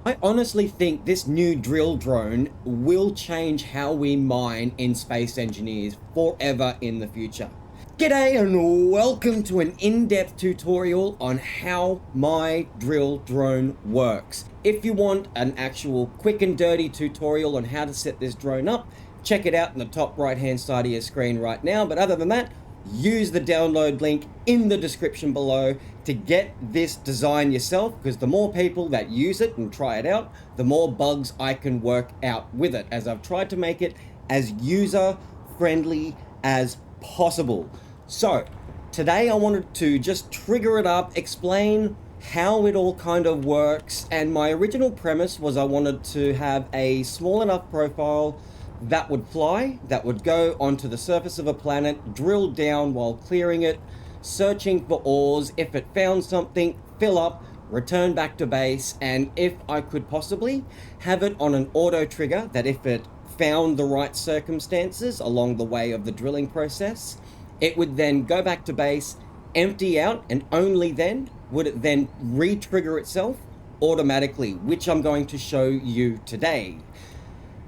I honestly think this new drill drone will change how we mine in Space Engineers forever in the future. G'day and welcome to an in-depth tutorial on how my drill drone works. If you want an actual quick and dirty tutorial on how to set this drone up, check it out in the top right hand side of your screen right now. But other than that, use the download link in the description below to get this design yourself, because the more people that use it and try it out, the more bugs I can work out with it, as I've tried to make it as user friendly as possible. So today I wanted to just trigger it up, explain how it all kind of works, and my original premise was I wanted to have a small enough profile that would fly, that would go onto the surface of a planet, drill down while clearing it, searching for ores. If it found something, fill up, return back to base, and if I could possibly have it on an auto trigger, that if it found the right circumstances along the way of the drilling process, it would then go back to base, empty out, and only then would it then re-trigger itself automatically, which I'm going to show you today.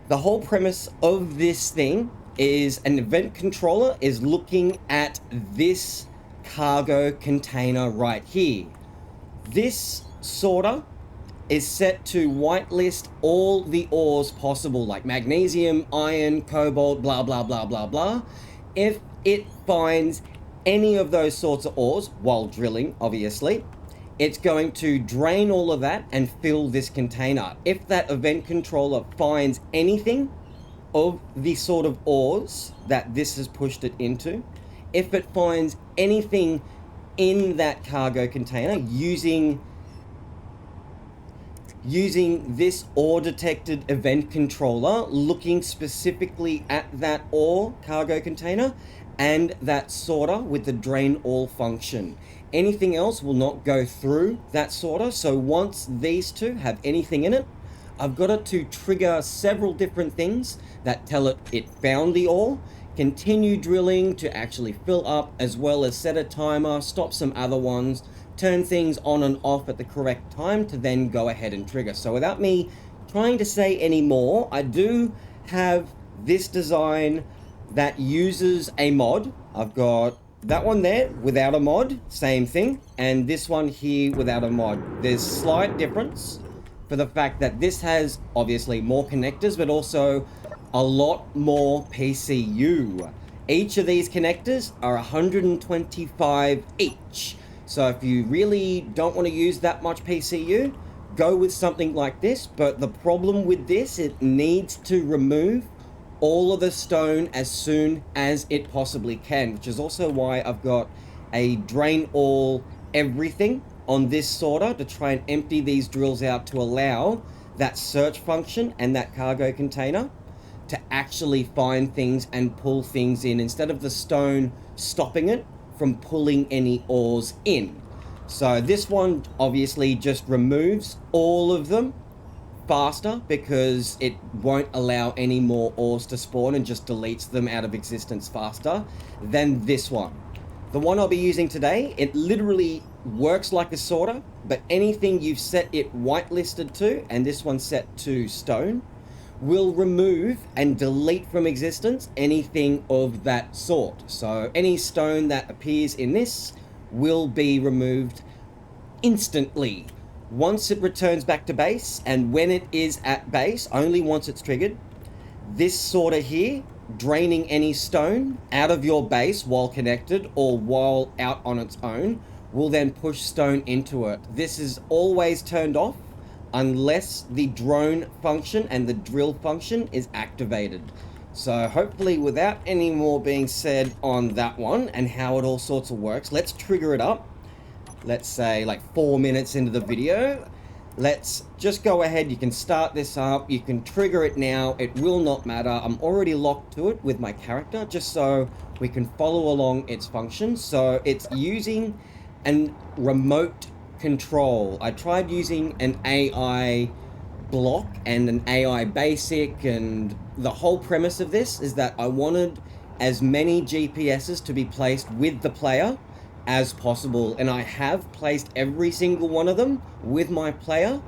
The whole premise of this thing is an event controller is looking at this cargo container right here. This sorter is set to whitelist all the ores possible, like magnesium, iron, cobalt, blah, blah, blah, blah, blah. If it finds any of those sorts of ores while drilling, obviously, it's going to drain all of that and fill this container. If that event controller finds anything of the sort of ores that this has pushed it into, if it finds anything in that cargo container using this ore detected event controller, looking specifically at that ore cargo container and that sorter with the drain all function, anything else will not go through that sorter. So once these two have anything in it, I've got it to trigger several different things that tell it found the ore, continue drilling to actually fill up, as well as set a timer, stop some other ones, turn things on and off at the correct time to then go ahead and trigger. So without me trying to say any more, I do have this design that uses a mod. I've got that one there without a mod, same thing, and this one here without a mod. There's slight difference for the fact that this has obviously more connectors, but also a lot more PCU. Each of these connectors are 125 each. So if you really don't want to use that much PCU, go with something like this. But the problem with this, it needs to remove all of the stone as soon as it possibly can, which is also why I've got a drain all everything on this sorter to try and empty these drills out to allow that search function and that cargo container to actually find things and pull things in, instead of the stone stopping it from pulling any ores in. So this one obviously just removes all of them faster, because it won't allow any more ores to spawn and just deletes them out of existence faster than this one. The one I'll be using today, it literally works like a sorter, but anything you've set it whitelisted to, and this one's set to stone, will remove and delete from existence anything of that sort. So any stone that appears in this will be removed instantly once it returns back to base. And when it is at base, only once it's triggered, this sorter here, draining any stone out of your base while connected or while out on its own, will then push stone into it. This is always turned off unless the drone function and the drill function is activated. So hopefully, without any more being said on that one and how it all sorts of works, let's trigger it up. Let's say like 4 minutes into the video. Let's just go ahead. You can start this up, you can trigger it now, it will not matter. I'm already locked to it with my character just so we can follow along its function. So it's using a remote control. I tried using an AI block and an AI basic, and the whole premise of this is that I wanted as many GPSs to be placed with the player as possible, and I have placed every single one of them with my player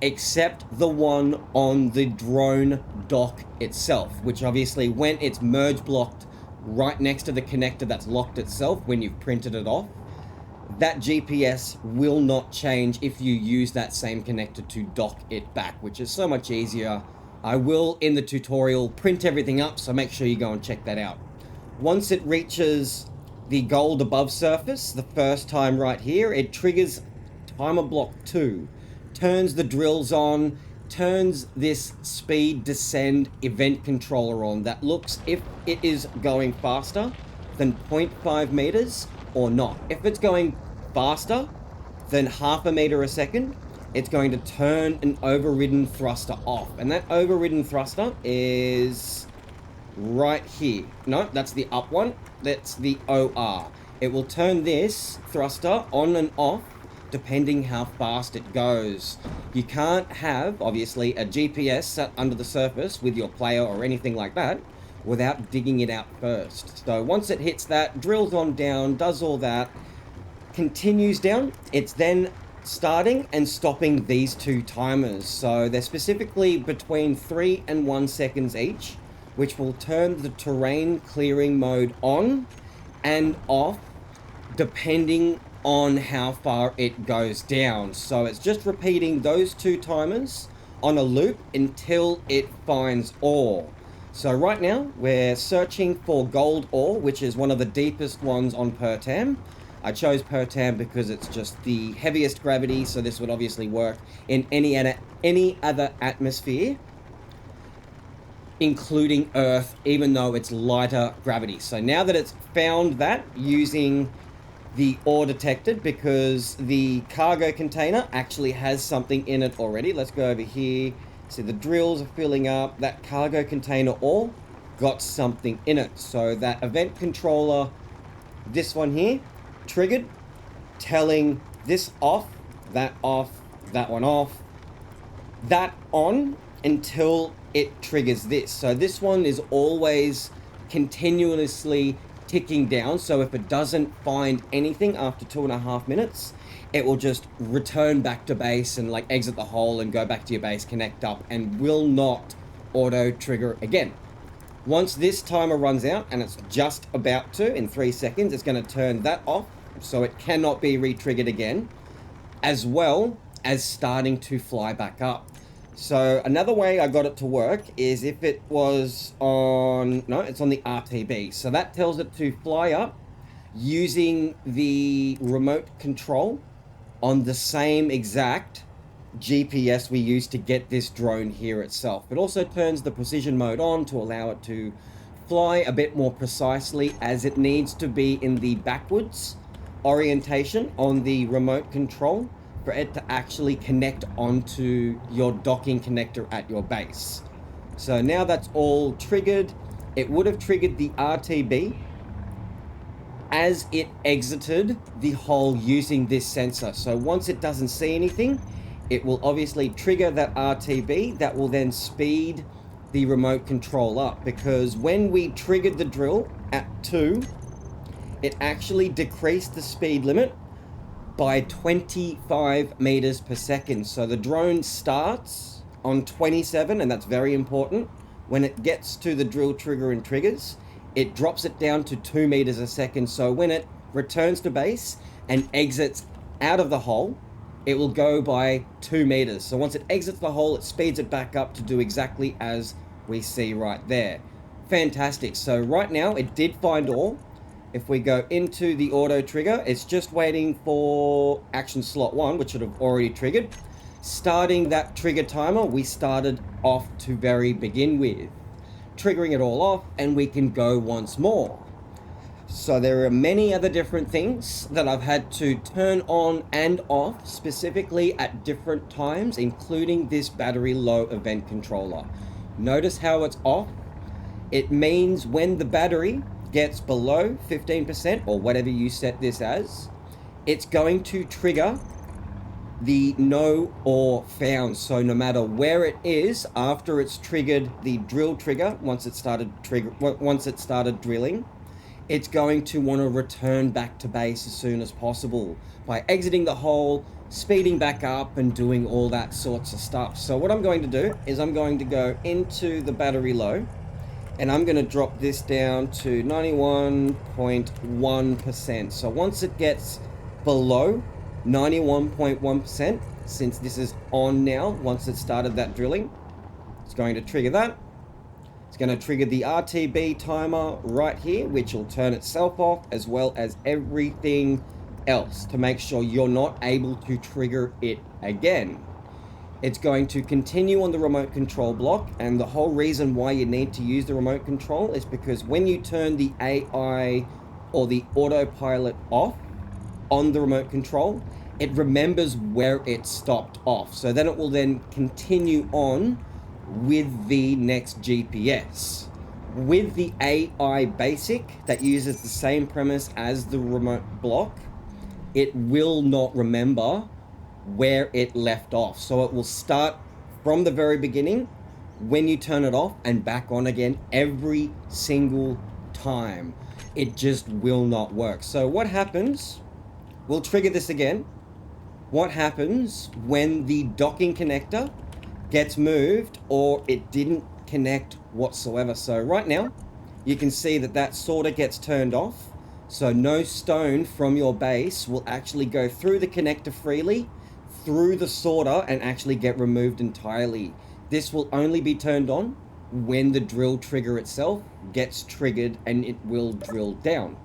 except the one on the drone dock itself, which obviously when it's merge blocked right next to the connector that's locked itself when you've printed it off, that GPS will not change if you use that same connector to dock it back, which is so much easier. I will, in the tutorial, print everything up, so make sure you go and check that out. Once it reaches the gold above surface, the first time right here, it triggers timer block 2, turns the drills on, turns this speed descend event controller on that looks if it is going faster than 0.5 meters or not. If it's going faster than half a meter a second, it's going to turn an overridden thruster off. And that overridden thruster is right here. No, that's the up one. That's the OR. It will turn this thruster on and off depending how fast it goes. You can't have, obviously, a GPS set under the surface with your player or anything like that without digging it out first. So once it hits that, drills on down, does all that, continues down, it's then starting and stopping these two timers. So they're specifically between 3 and 1 seconds each, which will turn the terrain clearing mode on and off depending on how far it goes down. So it's just repeating those two timers on a loop until it finds ore. So right now we're searching for gold ore, which is one of the deepest ones on Pertam. I chose Pertam because it's just the heaviest gravity, so this would obviously work in any other atmosphere, including Earth, even though it's lighter gravity. So now that it's found that using the ore detected, because the cargo container actually has something in it already. Let's go over here. See, the drills are filling up. That cargo container ore got something in it. So that event controller, this one here, triggered, telling this off, that one off, that on, until it triggers this. So this one is always continuously ticking down. So if it doesn't find anything after 2.5 minutes, it will just return back to base and like exit the hole and go back to your base, connect up, and will not auto trigger again. Once this timer runs out, and it's just about to, in 3 seconds, it's going to turn that off, so it cannot be re-triggered again, as well as starting to fly back up. So another way I got it to work is if it was on, no, it's on the RTB. So that tells it to fly up using the remote control on the same exact GPS we used to get this drone here itself. It also turns the precision mode on to allow it to fly a bit more precisely, as it needs to be in the backwards orientation on the remote control for it to actually connect onto your docking connector at your base. So now that's all triggered. It would have triggered the RTB as it exited the hole using this sensor. So once it doesn't see anything, it will obviously trigger that RTB. That will then speed the remote control up, because when we triggered the drill at 2, it actually decreased the speed limit by 25 meters per second. So the drone starts on 27, and that's very important. When it gets to the drill trigger and triggers, it drops it down to 2 meters a second. So when it returns to base and exits out of the hole, it will go by 2 meters. So once it exits the hole, it speeds it back up to do exactly as we see right there. Fantastic. So right now it did find ore. If we go into the auto trigger, it's just waiting for action slot 1, which should have already triggered. Starting that trigger timer, we started off to very begin with. Triggering it all off, and we can go once more. So there are many other different things that I've had to turn on and off specifically at different times, including this battery low event controller. Notice how it's off. It means when the battery gets below 15%, or whatever you set this as, it's going to trigger the no ore found. So no matter where it is after it's triggered the drill trigger, once it started drilling, it's going to want to return back to base as soon as possible by exiting the hole, speeding back up, and doing all that sorts of stuff. So what I'm going to do is I'm going to go into the battery low, and I'm going to drop this down to 91.1%. So once it gets below 91.1%, since this is on now, once it started that drilling, it's going to trigger that. It's going to trigger the RTB timer right here, which will turn itself off, as well as everything else to make sure you're not able to trigger it again. It's going to continue on the remote control block, and the whole reason why you need to use the remote control is because when you turn the AI or the autopilot off on the remote control, it remembers where it stopped off. So then it will then continue on with the next GPS. With the AI basic that uses the same premise as the remote block, it will not remember where it left off. So it will start from the very beginning when you turn it off and back on again every single time. It just will not work. So what happens, we'll trigger this again. What happens when the docking connector gets moved or it didn't connect whatsoever? So right now you can see that that sorter gets turned off, so no stone from your base will actually go through the connector freely through the sorter and actually get removed entirely. This will only be turned on when the drill trigger itself gets triggered, and it will drill down.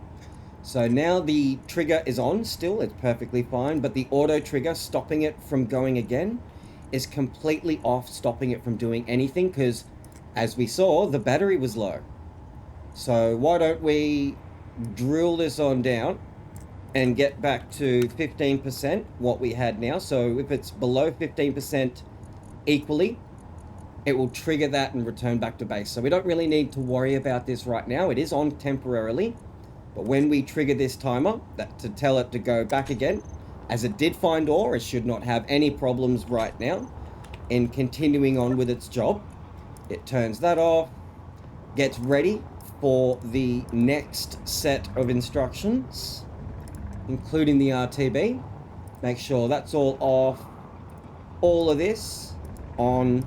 So now the trigger is on still, it's perfectly fine, but the auto trigger stopping it from going again is completely off, stopping it from doing anything, because as we saw, the battery was low. So why don't we drill this on down and get back to 15%, what we had now. So if it's below 15% equally, it will trigger that and return back to base. So we don't really need to worry about this right now. It is on temporarily, but when we trigger this timer to tell it to go back again, as it did find ore, it should not have any problems right now in continuing on with its job. It turns that off, gets ready for the next set of instructions, including the RTB. Make sure that's all off. All of this on,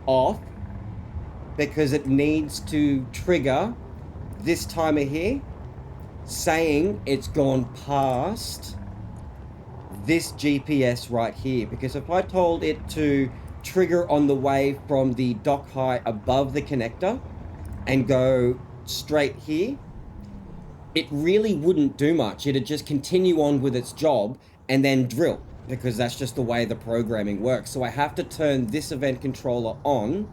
off, because it needs to trigger this timer here saying it's gone past this GPS right here. Because if I told it to trigger on the way from the dock high above the connector and go straight here, it really wouldn't do much. It'd just continue on with its job and then drill, because that's just the way the programming works. So I have to turn this event controller on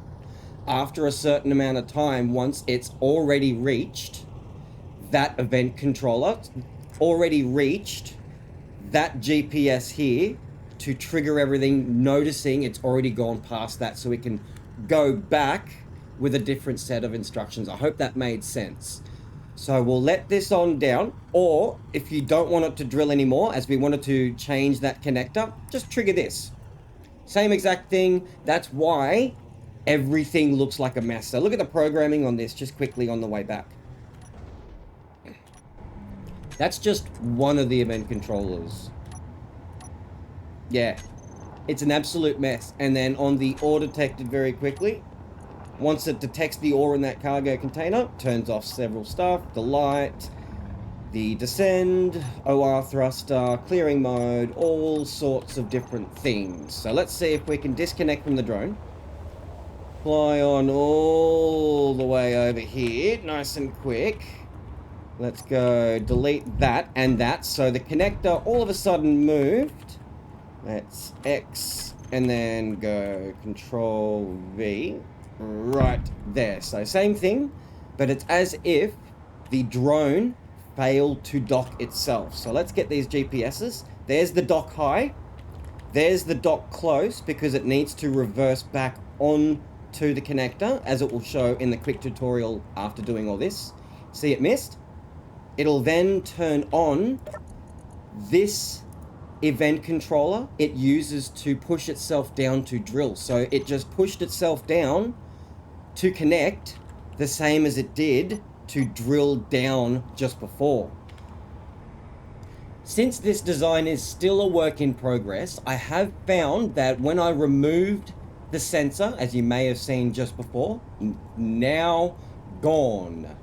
after a certain amount of time, once it's already reached that event controller, already reached that GPS here, to trigger everything, noticing it's already gone past that, so we can go back with a different set of instructions. I hope that made sense. So we'll let this on down, or if you don't want it to drill anymore, as we wanted to change that connector, just trigger this. Same exact thing. That's why everything looks like a mess. So look at the programming on this just quickly on the way back. That's just one of the event controllers. Yeah, it's an absolute mess. And then on the ore detected very quickly, once it detects the ore in that cargo container, turns off several stuff, the light, the descend, OR thruster, clearing mode, all sorts of different things. So let's see if we can disconnect from the drone. Fly on all the way over here, nice and quick. Let's go delete that and that. So the connector all of a sudden moved. Let's X and then go Control V right there. So same thing, but it's as if the drone failed to dock itself. So let's get these GPSs. There's the dock high. There's the dock close, because it needs to reverse back on to the connector, as it will show in the quick tutorial after doing all this. See, it missed. It'll then turn on this event controller it uses to push itself down to drill. So it just pushed itself down to connect, the same as it did to drill down just before. Since this design is still a work in progress, I have found that when I removed the sensor, as you may have seen just before, now gone.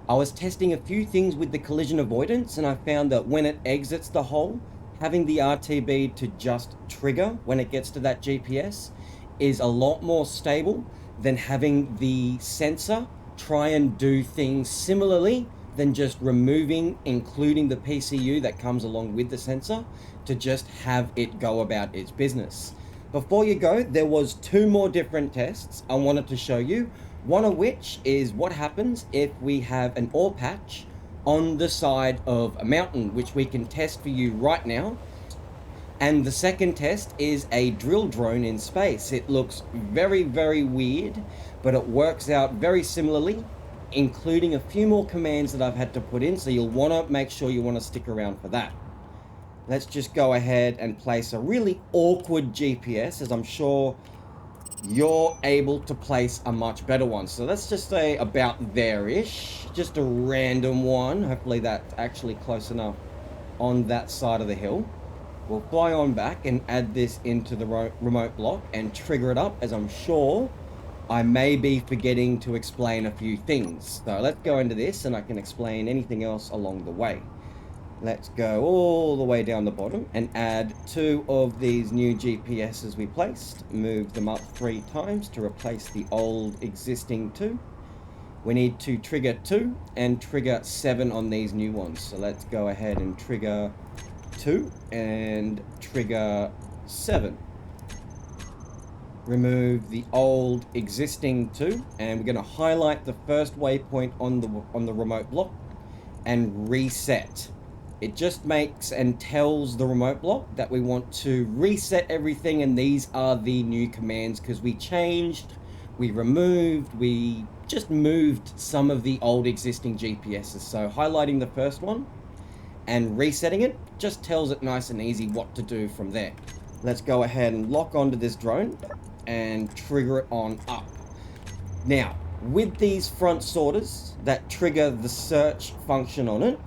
I was testing a few things with the collision avoidance, and I found that when it exits the hole, having the RTB to just trigger when it gets to that GPS is a lot more stable than having the sensor try and do things similarly than just removing, including the PCU that comes along with the sensor, to just have it go about its business. Before you go, there was 2 more different tests I wanted to show you, one of which is what happens if we have an ore patch on the side of a mountain, which we can test for you right now. And the second test is a drill drone in space. It looks very, very weird, but it works out very similarly, including a few more commands that I've had to put in, so you'll want to make sure you want to stick around for that. Let's just go ahead and place a really awkward GPS, as I'm sure you're able to place a much better one. So let's just say about there-ish, just a random one. Hopefully that's actually close enough on that side of the hill. We'll fly on back and add this into the remote block and trigger it up, as I'm sure I may be forgetting to explain a few things. So let's go into this and I can explain anything else along the way. Let's go all the way down the bottom and add 2 of these new GPSs we placed. Move them up 3 times to replace the old existing 2. We need to trigger 2 and trigger 7 on these new ones. So let's go ahead and trigger 2 and trigger 7. Remove the old existing 2, and we're going to highlight the first waypoint on the remote block and reset. It just makes and tells the remote block that we want to reset everything, and these are the new commands because we changed, we removed, we just moved some of the old existing GPSs. So highlighting the first one and resetting it just tells it nice and easy what to do from there. Let's go ahead and lock onto this drone and trigger it on up. Now, with these front sorters that trigger the search function on it,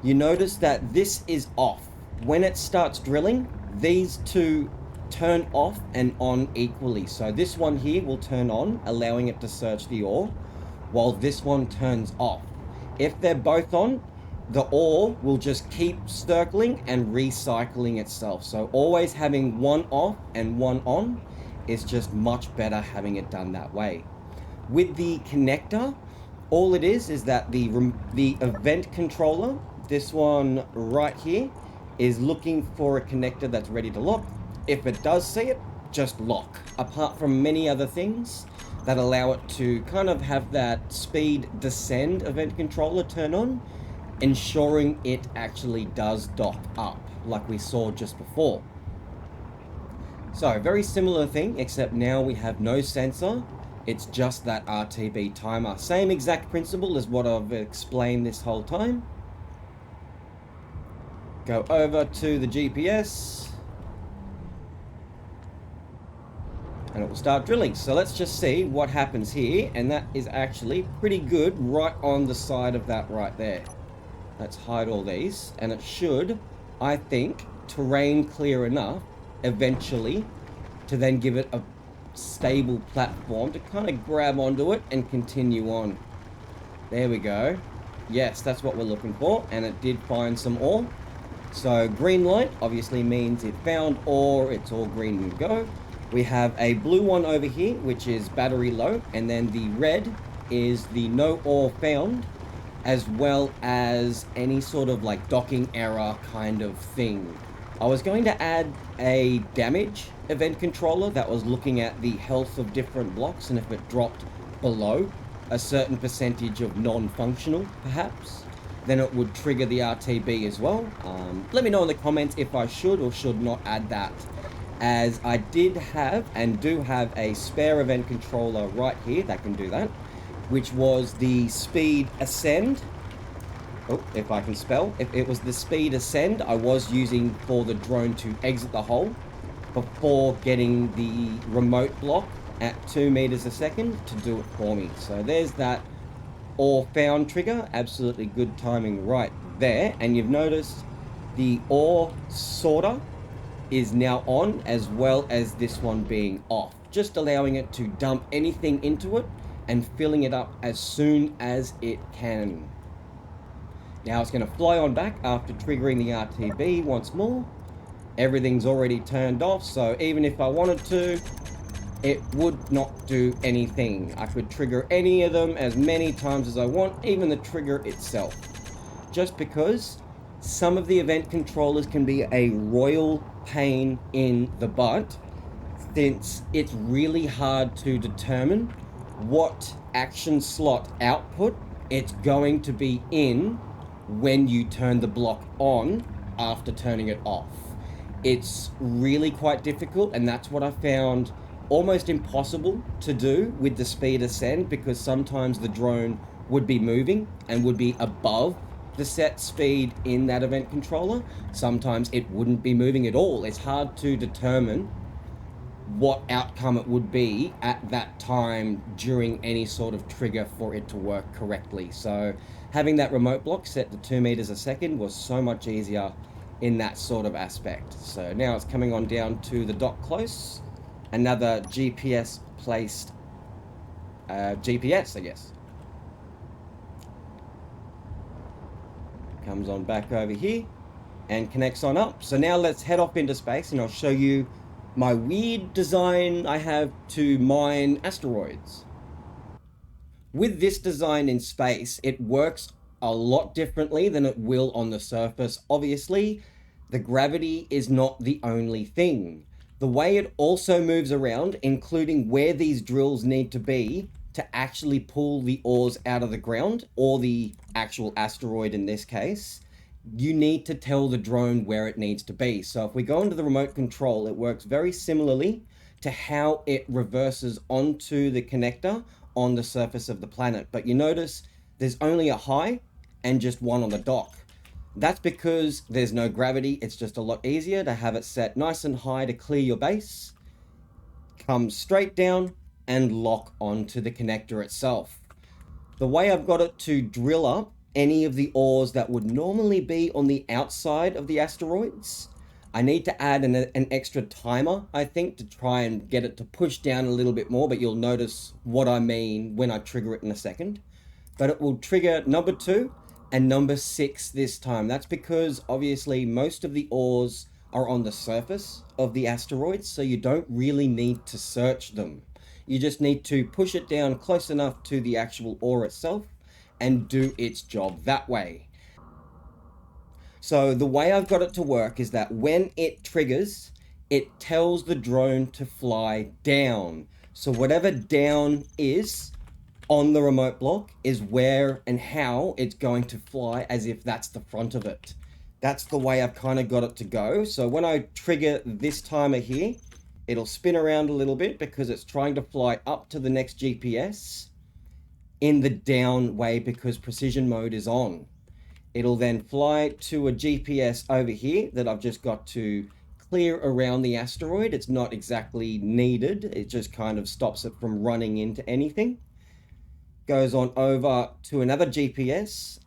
you notice that this is off. When it starts drilling, these 2 turn off and on equally. So this one here will turn on, allowing it to search the ore, while this one turns off. If they're both on, the ore will just keep circling and recycling itself. So always having one off and one on is just much better having it done that way. With the connector, all it is that the event controller, this one right here, is looking for a connector that's ready to lock. If it does see it, just lock. Apart from many other things that allow it to kind of have that speed descend event controller turn on, ensuring it actually does dock up like we saw just before. So very similar thing, except now we have no sensor. It's just that RTB timer. Same exact principle as what I've explained this whole time. Go over to the GPS and it will start drilling. So let's just see what happens here, and that is actually pretty good right on the side of that right there. Let's hide all these, and it should, I think, terrain clear enough eventually to then give it a stable platform to kind of grab onto it and continue on. There we go. Yes, that's what we're looking for, and it did find some ore. So green light obviously means it found ore, it's all green and go. We have a blue one over here, which is battery low, and then the red is the no ore found, as well as any sort of like docking error kind of thing. I was going to add a damage event controller that was looking at the health of different blocks, and if it dropped below a certain percentage of non-functional perhaps, then it would trigger the RTB as well. Let me know in the comments if I should or should not add that, as I did have and do have a spare event controller right here that can do that, which was the speed ascend. Oh, if I can spell. If it was the speed ascend I was using for the drone to exit the hole before getting the remote block at 2 meters a second to do it for me. So there's that ore found trigger. Absolutely good timing right there. And you've noticed the ore sorter is now on, as well as this one being off, just allowing it to dump anything into it and filling it up as soon as it can. Now it's going to fly on back after triggering the RTB once more. Everything's already turned off, so even if I wanted to, it would not do anything. I could trigger any of them as many times as I want, even the trigger itself. Just because some of the event controllers can be a royal pain in the butt, since it's really hard to determine what action slot output it's going to be in when you turn the block on after turning it off. It's really quite difficult, and that's what I found almost impossible to do with the speed ascend, because sometimes the drone would be moving and would be above the set speed in that event controller. Sometimes it wouldn't be moving at all. It's hard to determine what outcome it would be at that time during any sort of trigger for it to work correctly. So having that remote block set to 2 meters a second was so much easier in that sort of aspect. So now it's coming on down to the dock close. Another GPS placed GPS, I guess. Comes on back over here and connects on up. So now let's head off into space, and I'll show you my weird design I have to mine asteroids. With this design in space, it works a lot differently than it will on the surface. Obviously, the gravity is not the only thing. The way it also moves around, including where these drills need to be to actually pull the ores out of the ground, or the actual asteroid in this case, you need to tell the drone where it needs to be. So if we go into the remote control, it works very similarly to how it reverses onto the connector on the surface of the planet. But you notice there's only a high and just one on the dock. That's because there's no gravity. It's just a lot easier to have it set nice and high to clear your base, come straight down and lock onto the connector itself. The way I've got it to drill up any of the ores that would normally be on the outside of the asteroids, I need to add an extra timer, I think, to try and get it to push down a little bit more, but you'll notice what I mean when I trigger it in a second. But it will trigger number 2 and number 6 this time. That's because obviously most of the ores are on the surface of the asteroids, so you don't really need to search them. You just need to push it down close enough to the actual ore itself and do its job that way. So the way I've got it to work is that when it triggers, it tells the drone to fly down. So whatever down is on the remote block is where and how it's going to fly, as if that's the front of it. That's the way I've kind of got it to go. So when I trigger this timer here, it'll spin around a little bit because it's trying to fly up to the next GPS in the down way, because precision mode is on. It'll then fly to a GPS over here that I've just got to clear around the asteroid. It's not exactly needed. It just kind of stops it from running into anything. Goes on over to another GPS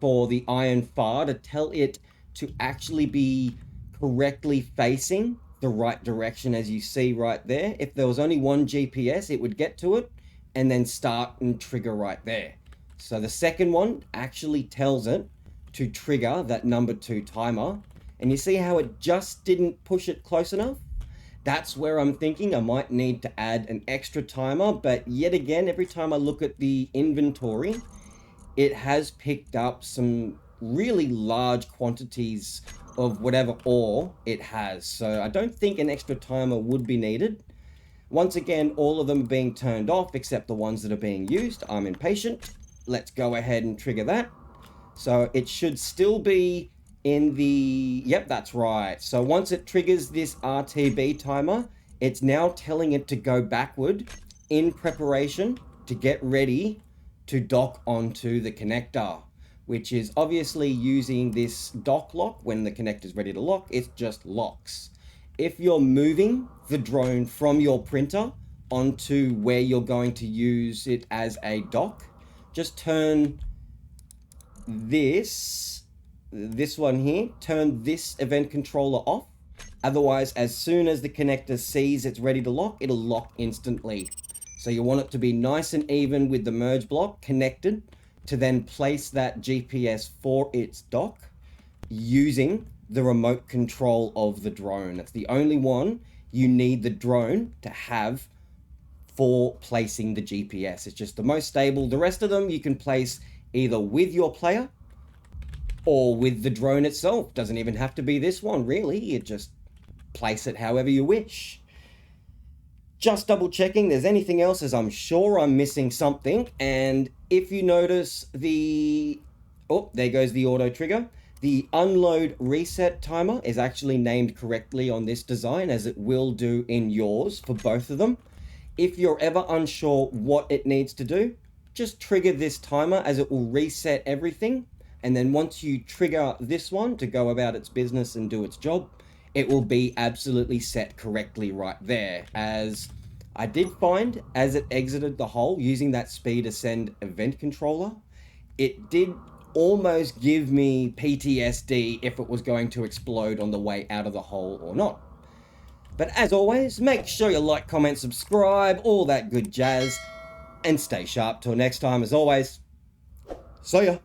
for the iron far to tell it to actually be correctly facing the right direction, as you see right there. If there was only one GPS, it would get to it and then start and trigger right there. So the second one actually tells it to trigger that number 2 timer. And you see how it just didn't push it close enough? That's where I'm thinking I might need to add an extra timer. But yet again, every time I look at the inventory, it has picked up some really large quantities of whatever ore it has. So I don't think an extra timer would be needed. Once again, all of them are being turned off except the ones that are being used. I'm impatient. Let's go ahead and trigger that. So it should still be in the... Yep, that's right. So once it triggers this RTB timer, it's now telling it to go backward in preparation to get ready to dock onto the connector, which is obviously using this dock lock. When the connector is ready to lock, it just locks. If you're moving the drone from your printer onto where you're going to use it as a dock, just turn this one here, turn this event controller off. Otherwise, as soon as the connector sees it's ready to lock, it'll lock instantly. So you want it to be nice and even with the merge block connected to then place that GPS for its dock using the remote control of the drone. That's the only one you need the drone to have for placing the GPS. It's just the most stable. The rest of them you can place either with your player or with the drone itself. Doesn't even have to be this one, really. You just place it however you wish. Just double checking there's anything else, as I'm sure I'm missing something. And if you notice the... oh, there goes the auto trigger. The unload reset timer is actually named correctly on this design, as it will do in yours for both of them. If you're ever unsure what it needs to do, just trigger this timer, as it will reset everything. And then once you trigger this one to go about its business and do its job, it will be absolutely set correctly right there. As I did find, as it exited the hole using that speed ascend event controller, it did almost give me PTSD if it was going to explode on the way out of the hole or not. But as always, make sure you like, comment, subscribe, all that good jazz, and stay sharp till next time. As always, see ya.